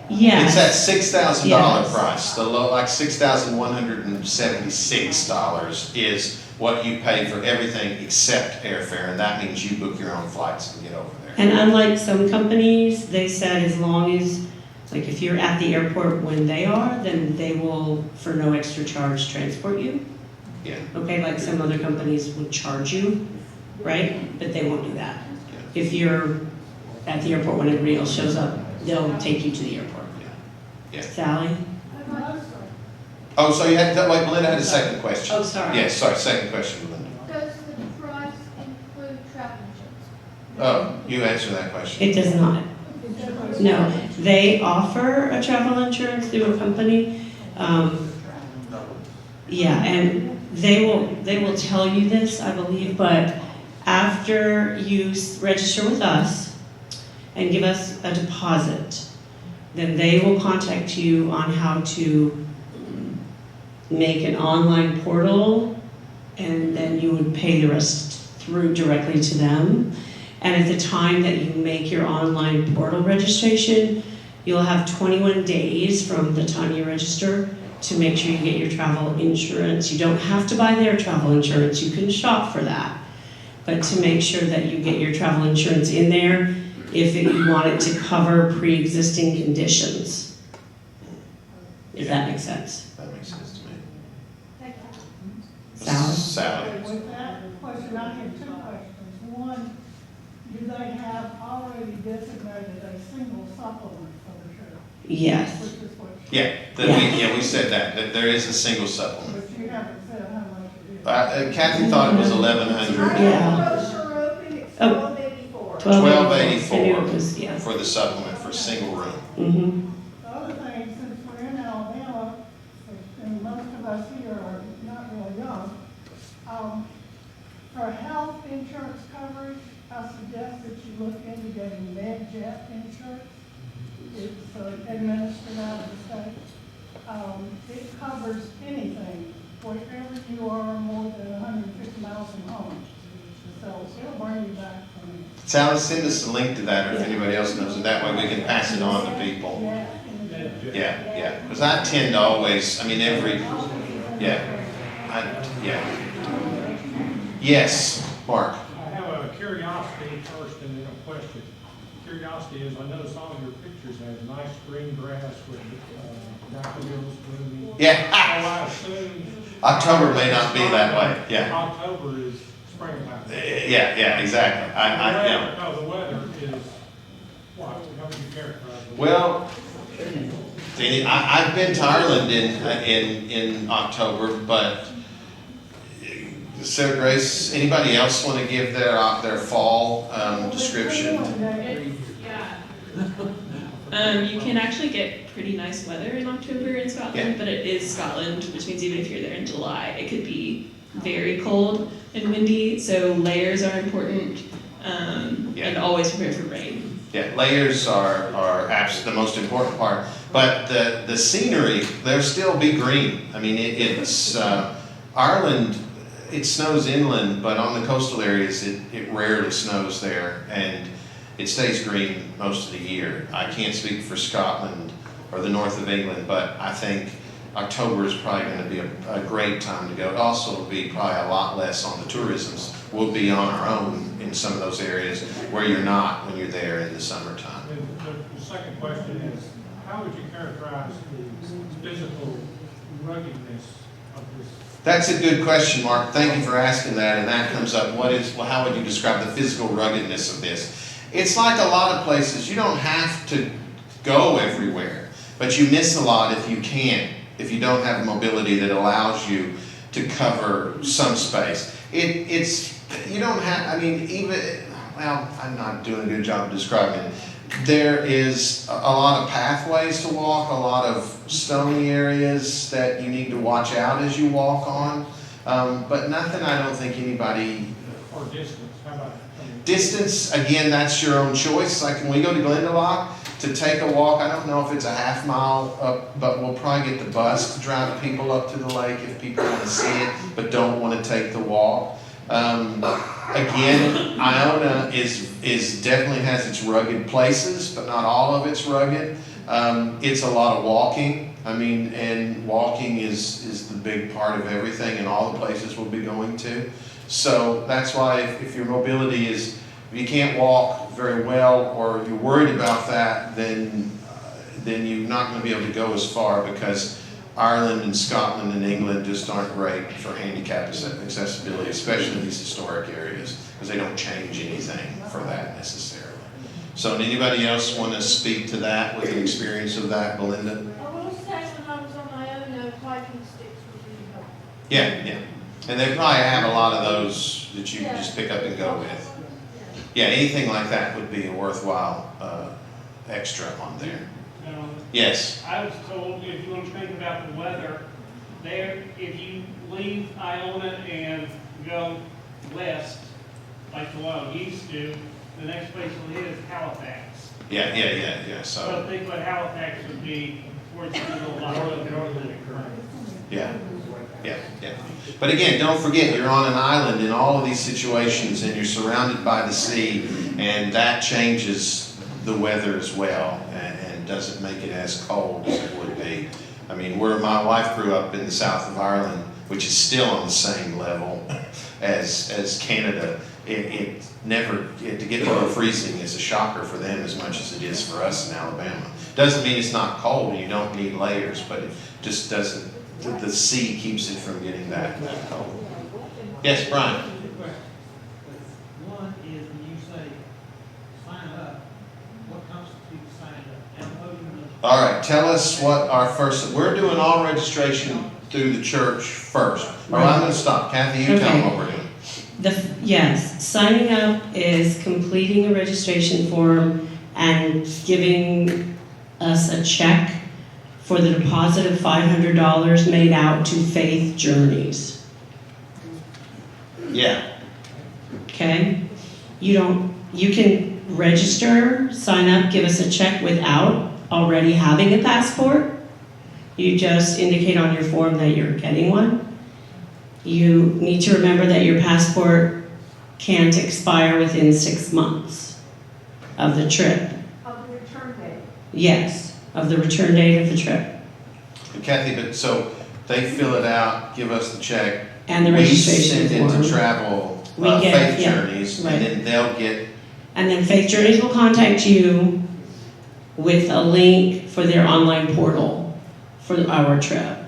Yes. It's that $6,000 Yes. price. The low, like $6,176 is what you pay for everything except airfare, and that means you book your own flights and get over there. And unlike some companies, they said as long as, like if you're at the airport when they are, then they will, for no extra charge, transport you. Yeah. Okay, like some other companies would charge you, right? But they won't do that. If you're at the airport when everybody else shows up, they'll take you to the airport. Yeah. Sally? Oh, so you had, wait, Belinda had a second question. Oh, sorry. Yes, sorry, second question, Belinda. Does the price include travel insurance? Oh, you answer that question. It does not. No, they offer a travel insurance through a company. Yeah, and they will tell you this, I believe, but after you register with us and give us a deposit, then they will contact you on how to make an online portal, and then you would pay the rest through directly to them. And at the time that you make your online portal registration, you'll have 21 days from the time you register to make sure you get your travel insurance. You don't have to buy their travel insurance, you can shop for that. But to make sure that you get your travel insurance in there if you want it to cover pre-existing conditions. Does that make sense? That makes sense to me. Sally? Sally. With that question, I have two questions. One, do they have already designated a single supplement for the trip? Yes. Which is what, Yeah, we said that there is a single supplement. but you haven't said how much it is. Kathy thought it was $1,100. Yeah. Brochure open, it's Oh. $12.84. $12.84 I knew it was, yeah. for the supplement for single room. Mm-hmm. The other thing, since we're in Alabama, and most of us here are not real young, for health insurance coverage, I suggest that you look into getting MedJet insurance. It's administered out of the state. It covers anything, wherever you are more than 150 miles from home. So it'll bring you back from it. Sally, send us a link to that, or if anybody else knows it, that way we can pass it on to people. Yeah, because I tend to always, Yes, Mark. I have a curiosity first and then a question. Curiosity is, I notice all of your pictures have nice green grass with daffodils blooming. Yeah. So I assume October may not be that way, yeah. October is springtime. Yeah, exactly. The weather is what? How would you characterize it? Well, I've been to Ireland in October, but Sarah Grace, anybody else want to give their fall description? You can actually get pretty nice weather in October in Scotland, but it is Scotland, which means even if you're there in July, it could be very cold and windy, so layers are important, and always prepare for rain. Yeah, layers are the most important part, but the scenery, there'll still be green. I mean, it's Ireland, it snows inland, but on the coastal areas, it rarely snows there, and it stays green most of the year. I can't speak for Scotland or the north of England, but I think October is probably going to be a great time to go. It also will be probably a lot less on the tourism. We'll be on our own in some of those areas where you're not when you're there in the summertime. And the second question is, how would you characterize the physical ruggedness of this? That's a good question, Mark. Thank you for asking that. And that comes up. How would you describe the physical ruggedness of this? It's like a lot of places. You don't have to go everywhere, but you miss a lot if you can't, if you don't have mobility that allows you to cover some space. You don't have, I mean, well, I'm not doing a good job of describing it. There is a lot of pathways to walk, a lot of stony areas that you need to watch out as you walk on, but nothing I don't think anybody... Or distance, how about that? Distance, again, that's your own choice. Like when we go to Glendalough to take a walk, I don't know if it's a half mile up, but we'll probably get the bus to drive people up to the lake if people want to see it, but don't want to take the walk. Again, Iona is definitely has its rugged places, but not all of it's rugged. It's a lot of walking. I mean, and walking is the big part of everything and all the places we'll be going to. So that's why if your mobility is, if you can't walk very well or you're worried about that, then you're not going to be able to go as far, because Ireland and Scotland and England just aren't great for handicap accessibility, especially in these historic areas, because they don't change anything for that necessarily. So anybody else want to speak to that with the experience of that, Belinda? I will say when I was on my own, hiking sticks was really helpful. Yeah. And they probably have a lot of those that you can just pick up and go with. Yeah, anything like that would be a worthwhile extra on there. Yes. I was told, if you want to think about the weather, there, if you leave Iona and go west, like the wild geese do, the next place you'll hit is Halifax. Yeah. So So, think what Halifax would be towards the middle of Ireland. yeah. But again, don't forget, you're on an island in all of these situations, and you're surrounded by the sea, and that changes the weather as well, and doesn't make it as cold as it would be. I mean, where my wife grew up in the south of Ireland, which is still on the same level as Canada, it never, to get below freezing is a shocker for them as much as it is for us in Alabama. Doesn't mean it's not cold and you don't need layers, but it just doesn't, the sea keeps it from getting that cold. Yes, Brian? One is when you say sign up, what constitutes signing up? Downloading the... All right, tell us what our first, we're doing all registration through the church first. All right, I'm going to stop. Kathy, you tell them what we're doing. Yes, signing up is completing a registration form and giving us a check for the deposit of $500 made out to Faith Journeys. Yeah. Okay? You can register, sign up, give us a check without already having a passport. You just indicate on your form that you're getting one. You need to remember that your passport can't expire within 6 months of the trip. Of the return date. Yes, of the return date of the trip. And Kathy, but so they fill it out, give us the check. And the registration We send form. it to travel, We get- Faith yeah, Journeys, right. and then they'll get, And then Faith Journeys will contact you with a link for their online portal for our trip.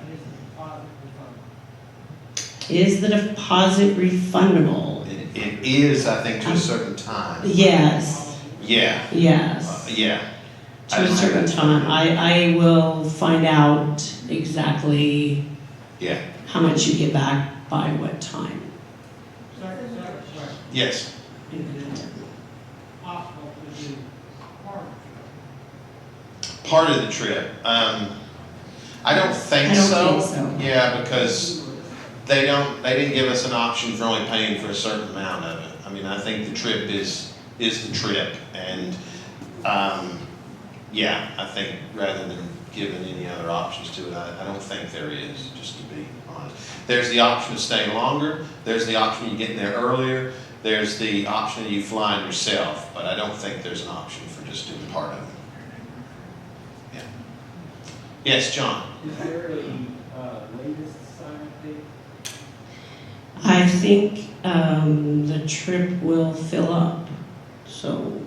Is the deposit refundable? it is, I think, to a certain time. Yes, Yeah, yes. yeah. I To a don't have certain that. time. I will find out exactly Yeah, how much you get back by what time. Second question. yes. Possible to do part Part of the trip. I don't think I don't so. think so. Yeah, because they didn't give us an option for only paying for a certain amount of it. I mean, I think the trip is the trip, and yeah, I think rather than giving any other options to it, I don't think there is, just to be honest. There's the option of staying longer, there's the option of you getting there earlier, there's the option of you flying yourself, but I don't think there's an option for just doing part of it. Yeah. Yes, John? Is there a latest sign-up date? I think the trip will fill up, so.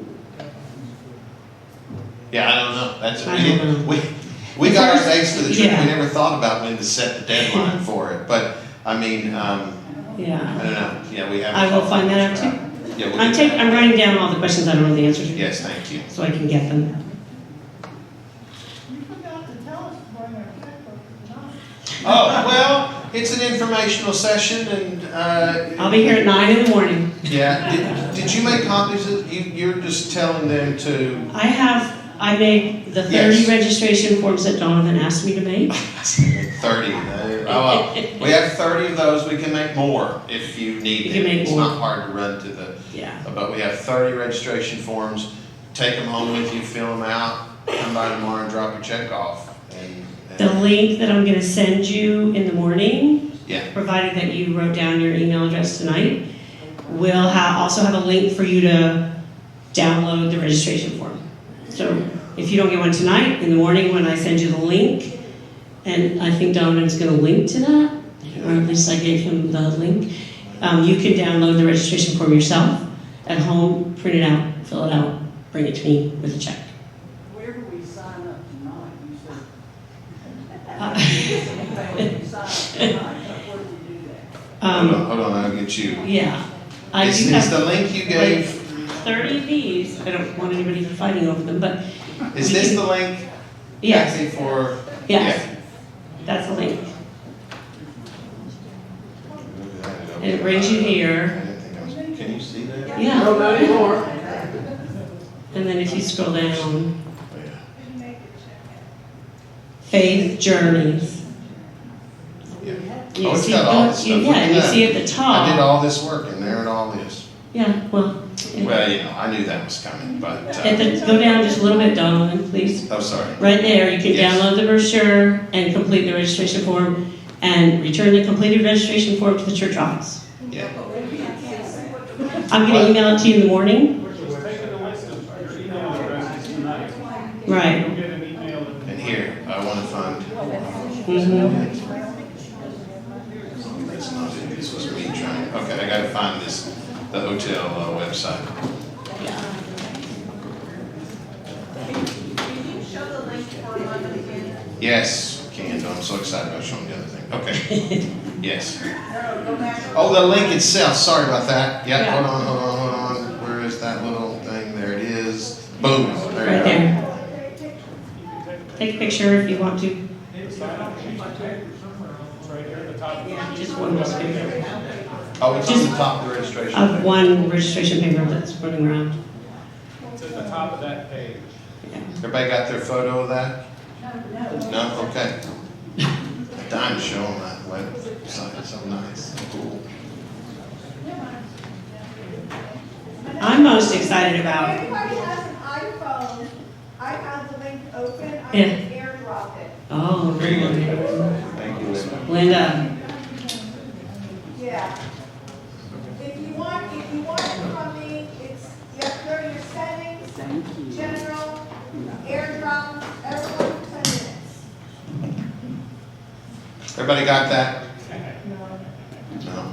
Yeah, I don't know. That's, I don't know. we got our dates for the trip. Yeah. We never thought about when to set the deadline for it. But, I mean, Yeah. I don't know. Yeah, we haven't. I will thought find much that out about too. it. Yeah, we'll get that. I'm writing down all the questions I don't know the answer to. Yes, thank you. So I can get them. You forgot to tell us to bring our checkbook tonight. Oh, well, it's an informational session and, I'll be here at 9 in the morning. yeah. Did you make copies of, you're just telling them to, I made the 30 Yes. registration forms that Donavan asked me to make. 30. Well, we have 30 of those. We can make more if you need You them. can make It's more. not hard to run to the, Yeah. but we have 30 registration forms. Take them home with you, fill them out, come by tomorrow and drop your check off. The link that I'm gonna send you in the morning, Yeah, provided that you wrote down your email address tonight, will also have a link for you to download the registration form. So if you don't get one tonight, in the morning when I send you the link, and I think Donovan's gonna link to that, or at least I gave him the link, you can download the registration form yourself at home, print it out, fill it out, bring it to me with a check. Where do we sign up tonight? You said, Uh, when we sign up tonight, where do we do that? hold on, I'll get you. Yeah. I Is do the have link you gave, 30 of these. I don't want anybody fighting over them, but is this the link? yes, Kathy, for? yes, that's the link. And it brings you I here. didn't think I was, can you see that? Yeah. No, not anymore. And then if you scroll down, Oh, yeah. Faith Journeys. Yeah. You Oh, it's see, got all this stuff. yeah, Look and at you that. see at the I did top. all this work and there it all is. Yeah, well, yeah. Well, you know, I knew that was coming, but, Go down just a little bit, Donovan, please. oh, sorry. Right there, you can Yes. download the brochure and complete the registration form and return the completed registration form to the church office. Yeah. I'm going to email it to you in the morning. Just take a list of your email addresses tonight. Right. You'll get an email. And here, I want to find, Mhm. that's not it, this was me trying, okay, I gotta find this, the hotel website. Yes, can, I'm so excited about showing the other thing, okay, yes. Oh, the link itself, sorry about that, yeah, Yeah. hold on, where is that little thing, there it is, boom, there Right you go. there. Take a picture if you want to. It's right here at the top. Just one more picture. Oh, it's on Just- the top of the registration. Of one registration paper that's running around. It's at the top of that page. Everybody got their photo of that? No. No, okay. Dying to show them that website, it's so nice, cool. I'm most excited If about, anybody has an iPhone, I have the link open, I Yeah. can airdrop it. oh, Very good. Thank you, Linda. Linda. Yeah. If you want it from me, it's, you have to go to your settings, general, airdrop, everyone for 10 minutes. Everybody got that? No.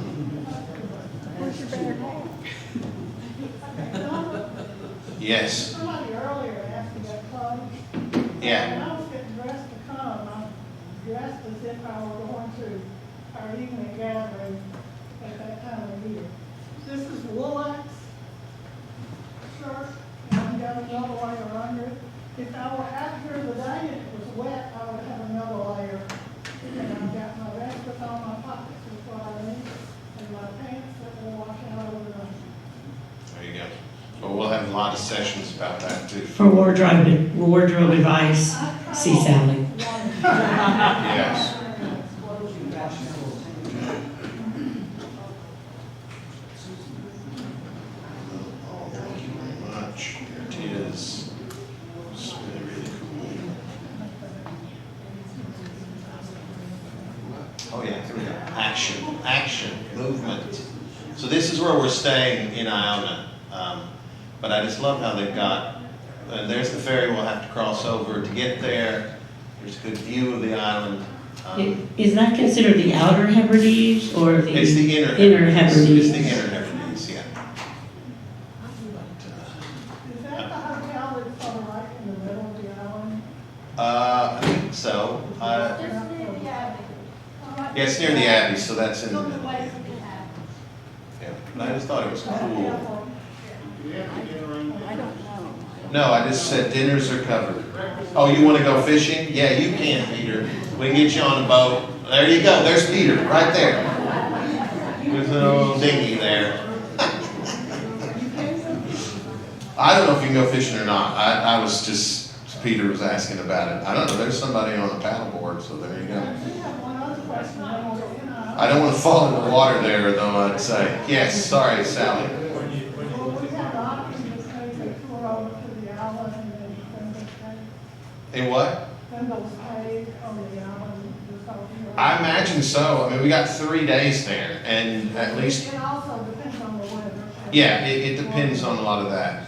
Yes, Somebody earlier asked me that clothes. yeah. When I was getting dressed to come, I dressed as if I were going to our evening gathering at that time of year. This is Woolix shirt, and I've got another layer under it. If I were out here today and it was wet, I would have another layer. And I've got my vest with all my pockets is what I need, and my pants that will wash out over the night. There you go. Well, we'll have a lot of sessions about that too. For wardrobe advice, see Sally. Yes. Oh, thank you very much. Here it is. It's really, really cool. Oh yeah, here we go. Action, movement. So this is where we're staying in Iona. But I just love how they've got, there's the ferry we'll have to cross over to get there. There's a good view of the island. Is that considered the outer Hebrides or the? It's the inner Hebrides? It's the inner Hebrides, yeah. Is that the hotel that's sort of right in the middle of the island? I think so. Just near the Abbey. Yeah, it's near the Abbey, so that's in the On the middle. way from the Abbey. Yeah, but I just thought it was cool. I don't know. No, I just said dinners are covered. Oh, you want to go fishing? Yeah, you can, Peter. We can get you on a boat. There you go. There's Peter, right there. With a little dinghy there. I don't know if you can go fishing or not. I was just, Peter was asking about it. I don't know. There's somebody on a paddleboard, so there you go. I do have one other question. I don't want to fall in the water there, though, I'd say. Yes, sorry, Sally. Well, we have the option to take a tour over to the island and then Thimbles Cay. In what? Thimbles Cay on the island. just off the- I imagine so. I mean, we got 3 days there, and at least, It also depends on the weather. yeah, it depends on a lot of that,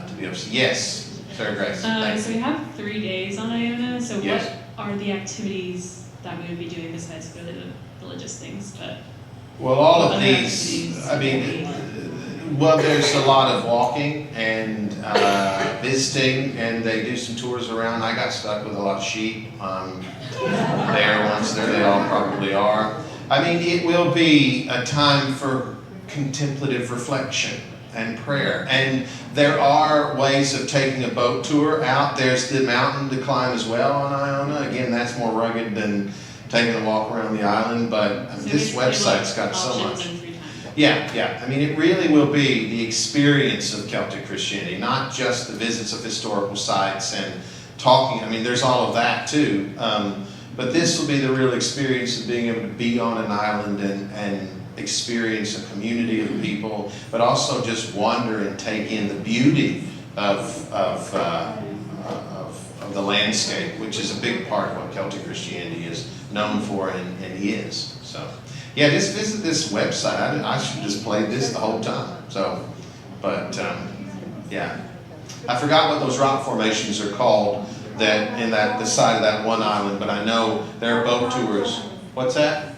to be honest. Yes, Sarah Grace. Thank So you. we have 3 days on Iona, so Yes. what are the activities that we would be doing besides really the religious things? But Well, all of other these, activities I mean, well, there's a lot of walking and visiting, and they do some tours around. I got stuck with a lot of sheep there once. There they all probably are. I mean, it will be a time for contemplative reflection and prayer. And there are ways of taking a boat tour out. There's the mountain to climb as well on Iona. Again, that's more rugged than taking a walk around the island, but So this basically, website's got so options much. and free time. Yeah. I mean, it really will be the experience of Celtic Christianity, not just the visits of historical sites and talking. I mean, there's all of that too. But this will be the real experience of being able to be on an island and experience a community of people, but also just wander and take in the beauty of the landscape, which is a big part of what Celtic Christianity is known for and is. So, yeah, just visit this website. I should just play this the whole time. So, but yeah, I forgot what those rock formations are called that in the side of that one island, but I know there are boat tours. What's that?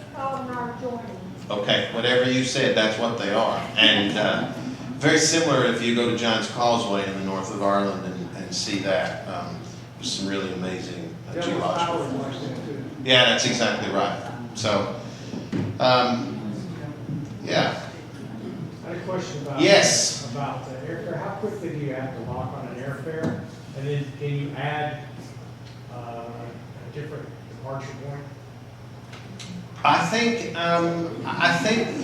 Okay, whatever you said, that's what they are. And very similar if you go to Giant's Causeway in the north of Ireland and see that. There's some really amazing geological forms. Yeah, that's exactly right. So, yeah. I had a question about. Yes. About the airfare. How quickly do you have to lock on an airfare? And then can you add a different departure point? I think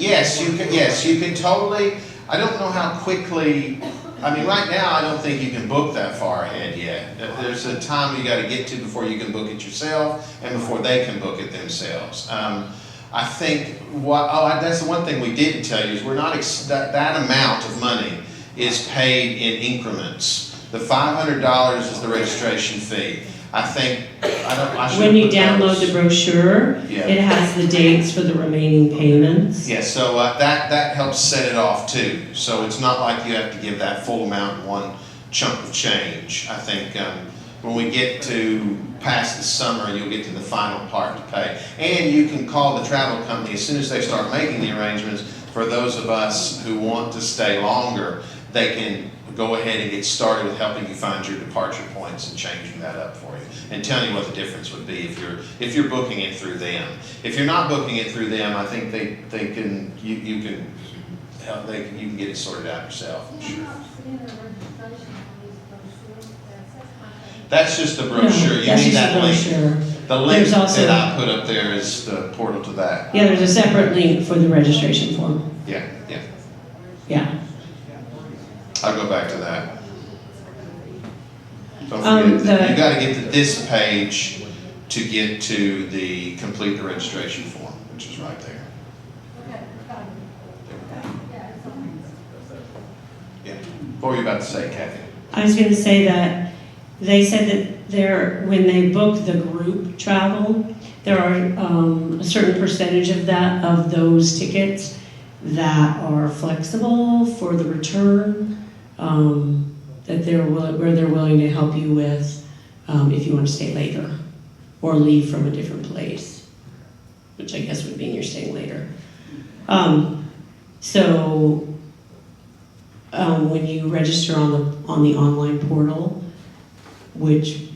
yes, you can. Yes, you can totally. I don't know how quickly. I mean, right now, I don't think you can book that far ahead yet. There's a time you got to get to before you can book it yourself, and before they can book it themselves. I think that's the one thing we didn't tell you is we're not that amount of money is paid in increments. The $500 is the registration fee. I think when you download the brochure, Yeah. it has the dates for the remaining payments. Yeah, so that helps set it off too. So it's not like you have to give that full amount in one chunk of change. I think when we get to past the summer, you'll get to the final part to pay. And you can call the travel company as soon as they start making the arrangements. For those of us who want to stay longer, they can go ahead and get started with helping you find your departure points and changing that up for you, and telling you what the difference would be if you're booking it through them. If you're not booking it through them, I think you can get it sorted out yourself. I'm sure. That's just the brochure. You That's need just that the link. brochure. The link There's also- that I put up there is the portal to that. Yeah, there's a separate link for the registration form. Yeah. Yeah. I'll go back to that. Don't Um, forget, you got to get to this page to get to the complete the registration form, which is right there. Yeah. What were you about to say, Kathy? I was going to say that they said that when they book the group travel, there are a certain percentage of those tickets that are flexible for the return, that where they're willing to help you with if you want to stay later. or leave from a different place, which I guess would mean you're staying later. When you register on the online portal, which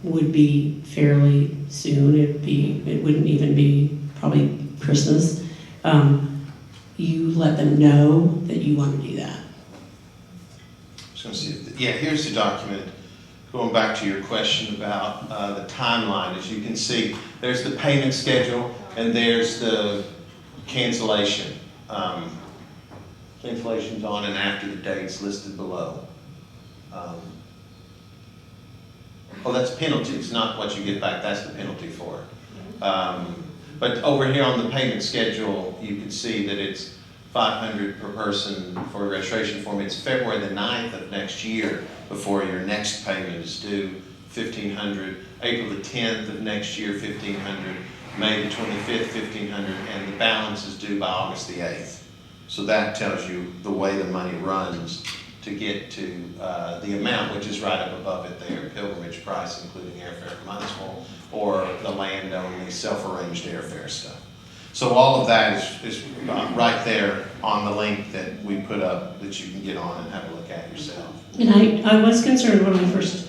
would be fairly soon, it wouldn't even be probably Christmas, you let them know that you want to do that. Here's the document. Going back to your question about the timeline, as you can see, there's the payment schedule and there's the cancellation. Cancellations on and after the dates listed below. That's penalties, not what you get back. That's the penalty for it. But over here on the payment schedule, you can see that it's $500 per person for a registration form. It's February the 9th of next year before your next payment is due, $1,500. April the 10th of next year, $1,500. May the 25th, $1,500, and the balance is due by August the 8th. So that tells you the way the money runs to get to the amount, which is right up above it there, pilgrimage price, including airfare from Huntsville, or the land-only self-arranged airfare stuff. So all of that is right there on the link that we put up that you can get on and have a look at yourself. And I was concerned when I first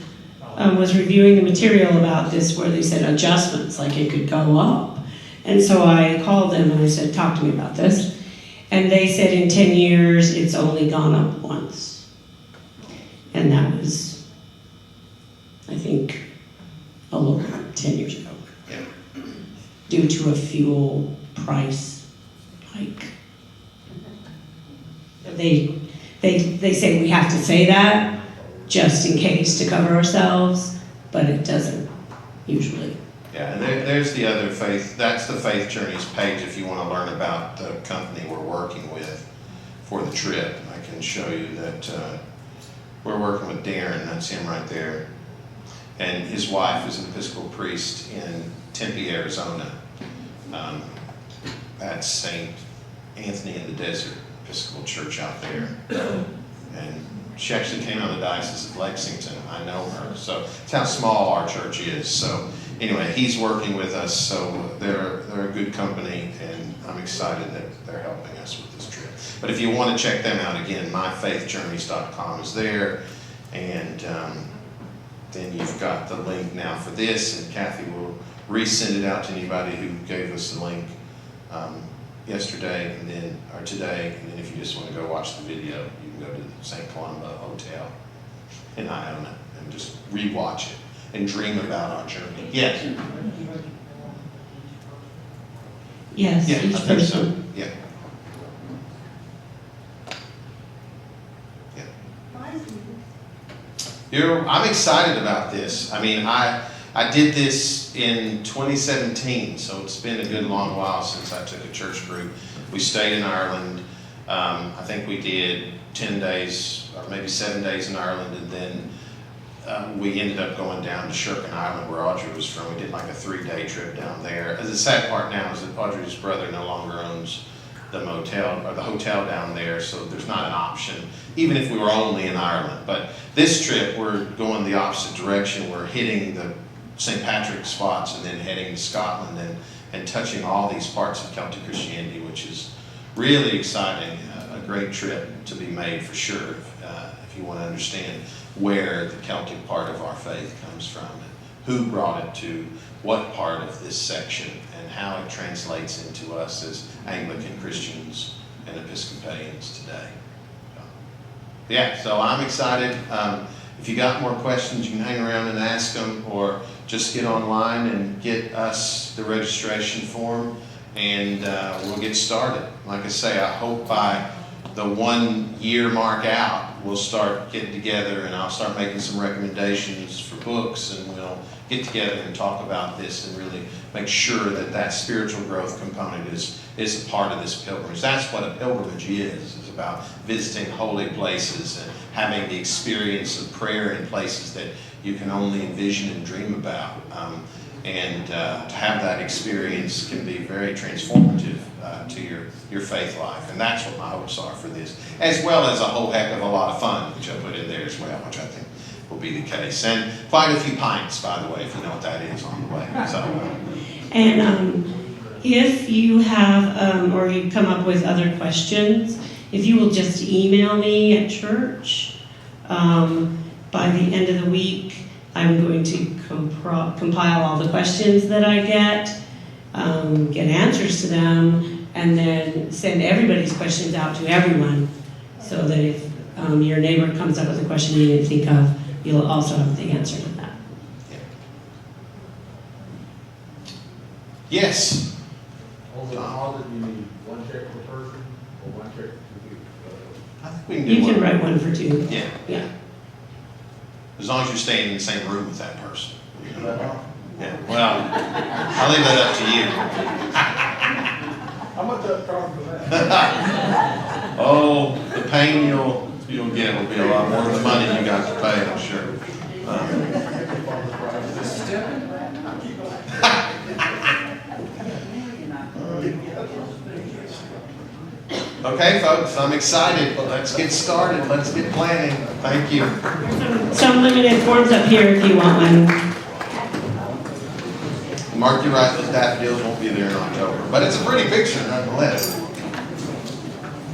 was reviewing the material about this, where they said adjustments, like it could go up. And so I called them and I said, talk to me about this. And they said in 10 years, it's only gone up once. And that was, I think, a little 10 years ago. Yeah. Due to a fuel price hike. They say we have to say that just in case to cover ourselves, but it doesn't usually. Yeah, and there's the other faith. That's the Faith Journeys page if you want to learn about the company we're working with for the trip. I can show you that we're working with Darren. That's him right there. And his wife is an Episcopal priest in Tempe, Arizona. That's St. Anthony in the Desert Episcopal Church out there. And she actually came out of the Diocese of Lexington. I know her. So it's how small our church is. So anyway, he's working with us. So they're a good company, and I'm excited that they're helping us with this trip. But if you want to check them out, again, myfaithjourneys.com is there. And then you've got the link now for this, and Kathy will resend it out to anybody who gave us the link yesterday or today. And then if you just want to go watch the video, you can go to the St. Columba Hotel in Iona and just rewatch it and dream about our journey. Yes. Yes. Yeah, I each think so. person. Yeah. I'm excited about this. I mean, I did this in 2017, so it's been a good long while since I took a church group. We stayed in Ireland. I think we did 10 days or maybe 7 days in Ireland, and then we ended up going down to Sherkin Island, where Audrey was from. We did like a 3-day trip down there. The sad part now is that Audrey's brother no longer owns the motel or the hotel down there, so there's not an option, even if we were only in Ireland. But this trip, we're going the opposite direction. We're hitting the St. Patrick spots and then heading to Scotland and touching all these parts of Celtic Christianity, which is really exciting. A great trip to be made for sure, if you want to understand where the Celtic part of our faith comes from, and who brought it to what part of this section, and how it translates into us as Anglican Christians and Episcopalians today. So I'm excited. If you got more questions, you can hang around and ask them, or just get online and get us the registration form, and we'll get started. Like I say, I hope by the 1 year mark out, we'll start getting together, and I'll start making some recommendations for books, and we'll get together and talk about this and really make sure that that spiritual growth component is a part of this pilgrimage. That's what a pilgrimage is. It's about visiting holy places and having the experience of prayer in places that you can only envision and dream about. And to have that experience can be very transformative to your faith life. And that's what my hopes are for this, as well as a whole heck of a lot of fun, which I put in there as well, which I think will be the case. And quite a few pints, by the way, if you know what that is on the way. So, And if you have, or you come up with other questions, if you will just email me at church, by the end of the week, I'm going to compile all the questions that I get answers to them, and then send everybody's questions out to everyone, so that if your neighbor comes up with a question you didn't think of, you'll also have the answer to that. yes. On the deposit, you need one check per person or one check for two people? I think we can do You can one. write one for two. Yeah. Yeah. As long as you're staying in the same room with that person. Yeah, well, I'll leave that up to you. How much that cost for that? Oh, the pain you'll get will be a lot more than the money you got to pay, I'm sure. Okay, folks, I'm excited, but let's get started. Let's get planning. Thank you. Some limited forms up here if you want one. Mark, you're right, those daffodils won't be there in October, but it's a pretty picture nonetheless.